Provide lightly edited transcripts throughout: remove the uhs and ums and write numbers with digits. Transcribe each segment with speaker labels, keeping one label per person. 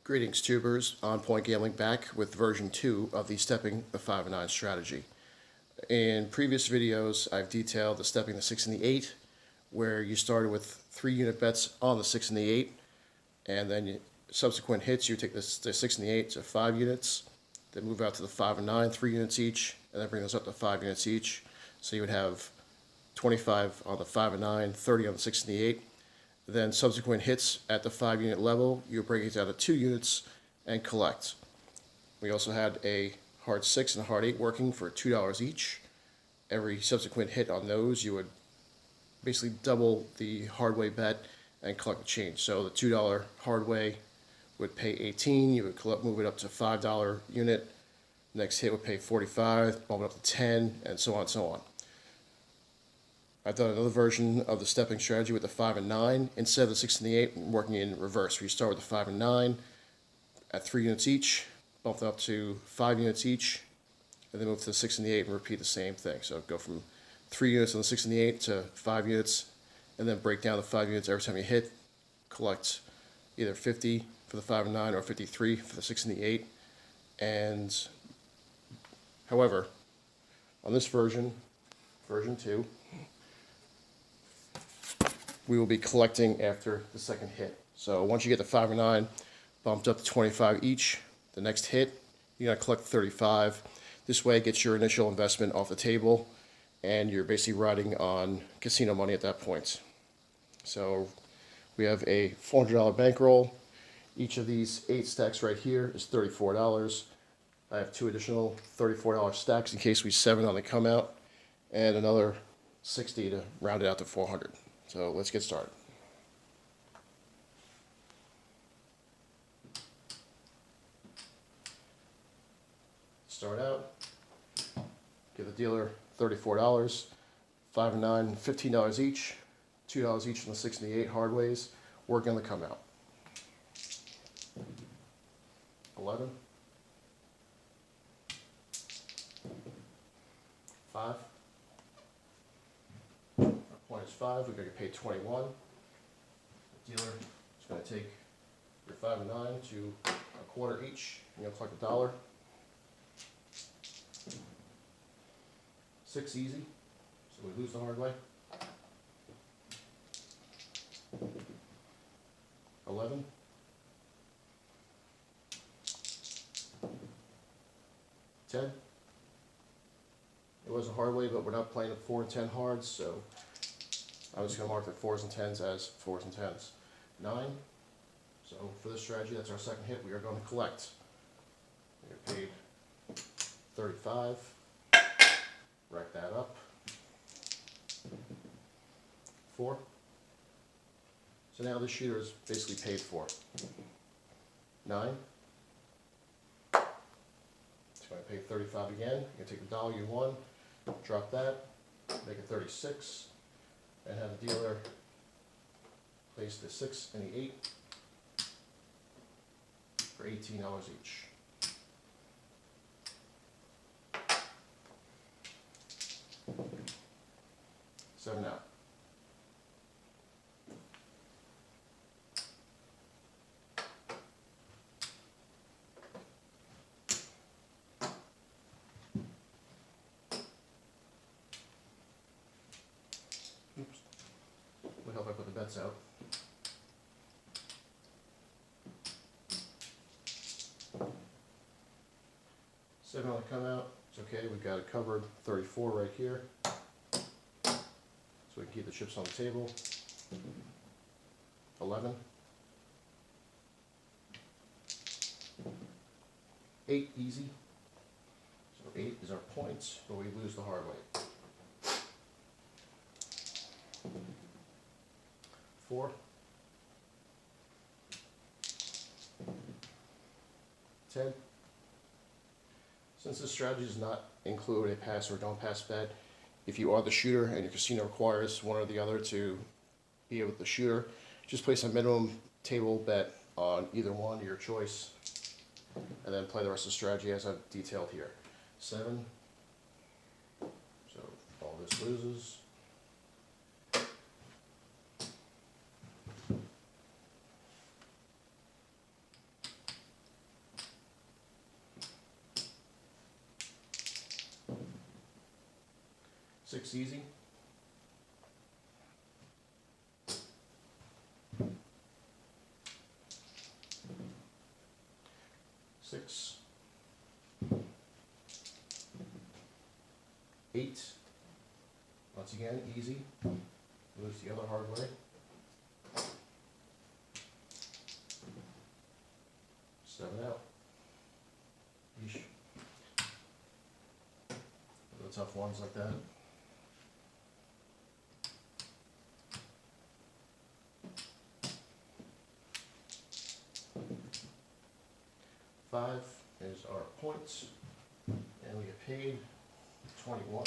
Speaker 1: Greetings, tubers. On Point Gambling back with version 2 of the Stepping the 5 and 9 strategy. In previous videos, I've detailed the Stepping the 6 and the 8, where you started with 3-unit bets on the 6 and the 8, and then subsequent hits, you take the 6 and the 8 to 5 units, then move out to the 5 and 9, 3 units each, and then bring those up to 5 units each. So you would have 25 on the 5 and 9, 30 on the 6 and the 8. Then subsequent hits at the 5-unit level, you break it down to 2 units and collect. We also had a hard 6 and a hard 8 working for $2 each. Every subsequent hit on those, you would basically double the Hardway bet and collect the change. So the $2 Hardway would pay 18, you would move it up to $5 unit. Next hit would pay 45, bump it up to 10, and so on and so on. I've done another version of the stepping strategy with the 5 and 9 instead of the 6 and the 8, working in reverse. We start with the 5 and 9 at 3 units each, bump it up to 5 units each, and then move to the 6 and the 8 and repeat the same thing. So go from 3 units on the 6 and the 8 to 5 units, and then break down the 5 units every time you hit. Collect either 50 for the 5 and 9 or 53 for the 6 and the 8. And however, on this version 2, we will be collecting after the second hit. So once you get the 5 and 9 bumped up to 25 each, the next hit, you're going to collect 35. This way it gets your initial investment off the table, and you're basically riding on casino money at that point. So we have a $400 bankroll. Each of these 8 stacks right here is $34. I have 2 additional $34 stacks in case we 7 on the come out, and another 60 to round it out to 400. So let's get started. Start out, give the dealer $34, 5 and 9, $15 each, $2 each on the 6 and the 8 hardways, working on the come out. 11, 5. Point is 5, we're going to get paid 21. The dealer is going to take your 5 and 9 to a quarter each. You're going to collect $1. 6 easy, so we lose the hard way. 11. 10. It was a hard way, but we're not playing at 4 and 10 hards, so I was going to mark the 4s and 10s as 4s and 10s. 9. So for this strategy, that's our second hit. We are going to collect. We get paid 35. Rack that up. 4. So now the shooter is basically paid for. 9. It's going to pay 35 again. You're going to take the $1 you won, drop that, make it 36. And have the dealer place the 6 and the 8 for $18 each. $7 out. Oops. Would help I put the bets out. $7 on the come out. It's okay. We've got it covered. 34 right here. So we can keep the chips on the table. 11. 8 easy. So 8 is our points, but we lose the hard way. 4. 10. Since this strategy does not include a pass or don't pass bet, if you are the shooter and your casino requires one or the other to be with the shooter, just place a minimum table bet on either one, your choice, and then play the rest of the strategy as I've detailed here. 7. So all this loses. 8. 6 easy. Six. 8. Once again, easy. Lose the other hard way. 7 out. Yeesh. The tough ones like that. 5 is our points, and we get paid 21.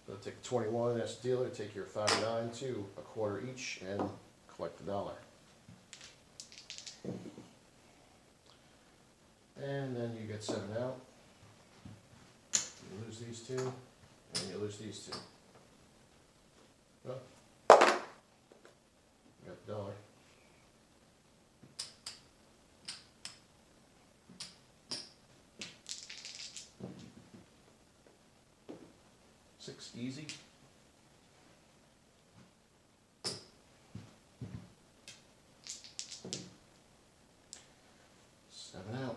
Speaker 1: So take 21 as a dealer, take your 5 and 9 to a quarter each, and collect the dollar. And then you get 7 out. You lose these 2, and you lose these 2. Well, you got the dollar. Six easy. 7 out.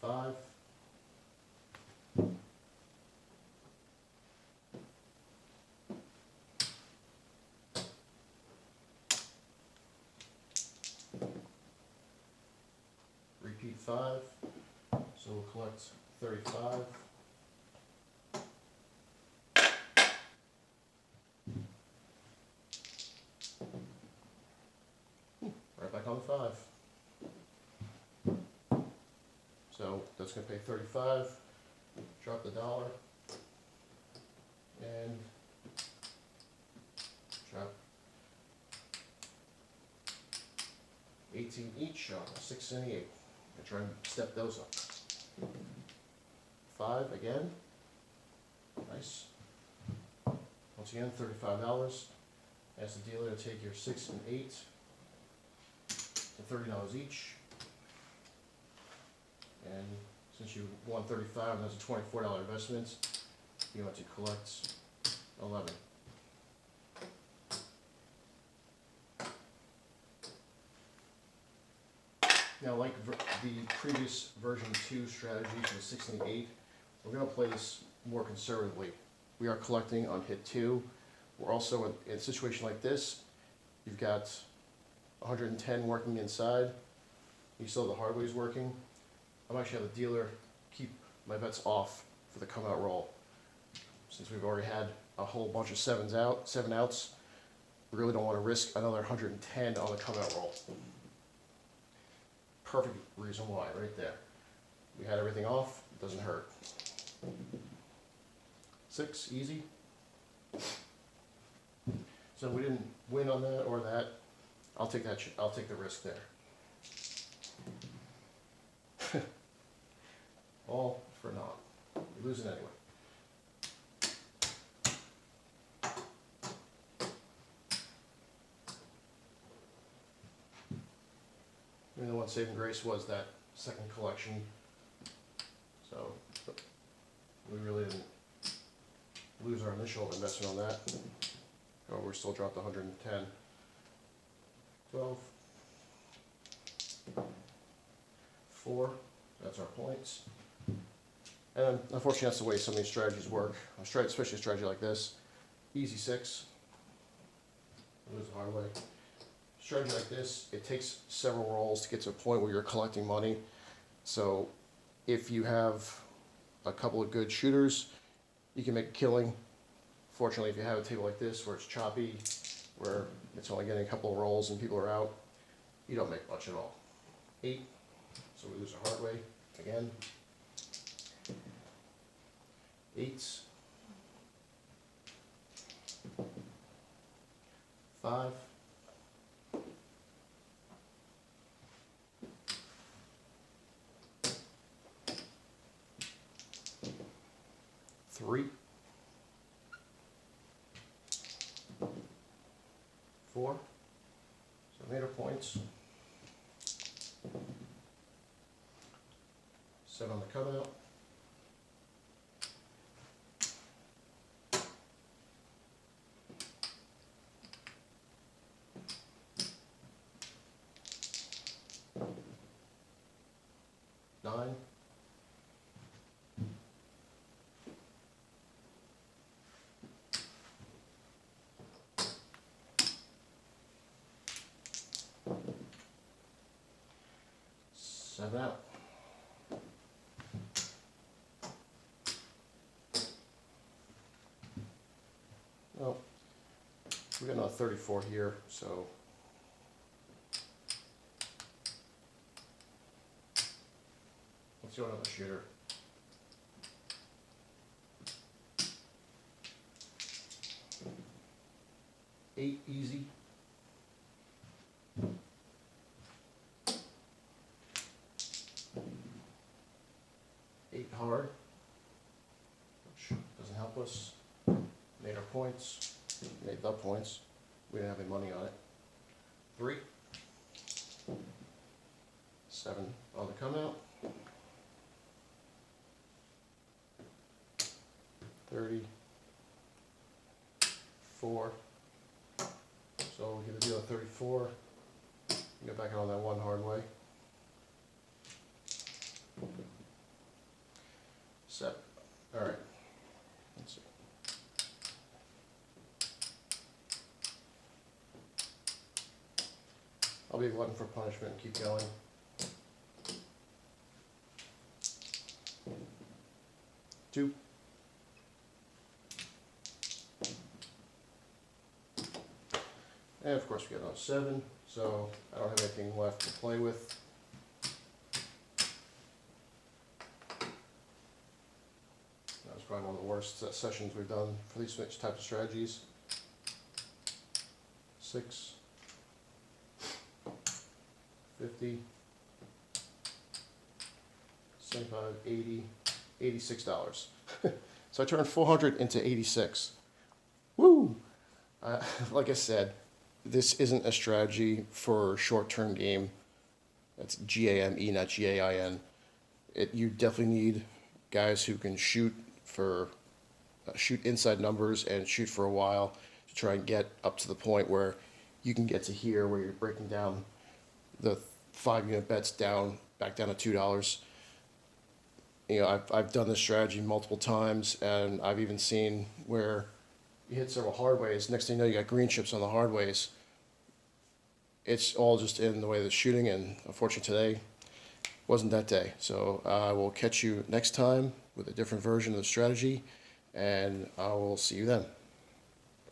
Speaker 1: 5. Repeat 5, so we'll collect 35. Right back on the 5. So that's going to pay 35, drop the dollar, and drop 18 each on the 6 and the 8. And try and step those up. 5 again. Nice. Once again, $35. Ask the dealer to take your 6 and 8 to $30 each. And since you won 35 and that's a $24 investment, you want to collect 11. Now, like the previous version 2 strategy for the 6 and the 8, we're going to play this more conservatively. We are collecting on hit 2. We're also in a situation like this. You've got 110 working inside. You still have the Hardways working. I'm actually have the dealer keep my bets off for the come out roll. Since we've already had a whole bunch of 7 outs, we really don't want to risk another 110 on the come out roll. Perfect reason why, right there. We had everything off, it doesn't hurt. 6, easy. So we didn't win on that or that. I'll take that. I'll take the risk there. All for naught. You're losing anyway. And the one saving grace was that second collection. So we really didn't lose our initial investment on that. Oh, we're still dropped 110. 12. 4. That's our points. And unfortunately, that's the way some of these strategies work. Especially a strategy like this. Easy 6. Lose the hard way. Strategy like this, it takes several rolls to get to a point where you're collecting money. So if you have a couple of good shooters, you can make a killing. Fortunately, if you have a table like this where it's choppy, where it's only getting a couple of rolls and people are out, you don't make much at all. 8, so we lose a hard way again. 8. 5. 4. 4. So I made our points. 7 on the come out. Nine. Seven out. Well, we got another 34 here, so let's go another shooter. Eight easy. Eight hard, which doesn't help us. Made our points, made the points. We didn't have any money on it. 3. 7 on the come out. 30. 4. So we get a deal at 34. Get back on that one Hardway. 7. All right. Let's see. I'll be glutton for punishment and keep going. 2. And of course we got another 7, so I don't have anything left to play with. That was probably one of the worst sessions we've done for these types of strategies. 6. 50, 75, 80, $86. So I turned 400 into 86. Woo! Like I said, this isn't a strategy for short-term game. That's G-A-M-E, not G-A-I-N. You definitely need guys who can shoot inside numbers and shoot for a while to try and get up to the point where you can get to here where you're breaking down the 5-unit bets back down to $2. You know, I've done this strategy multiple times, and I've even seen where you hit several hardways. Next thing you know, you got green chips on the hardways. It's all just in the way the shooting, and unfortunately today wasn't that day. So I will catch you next time with a different version of the strategy, and I will see you then.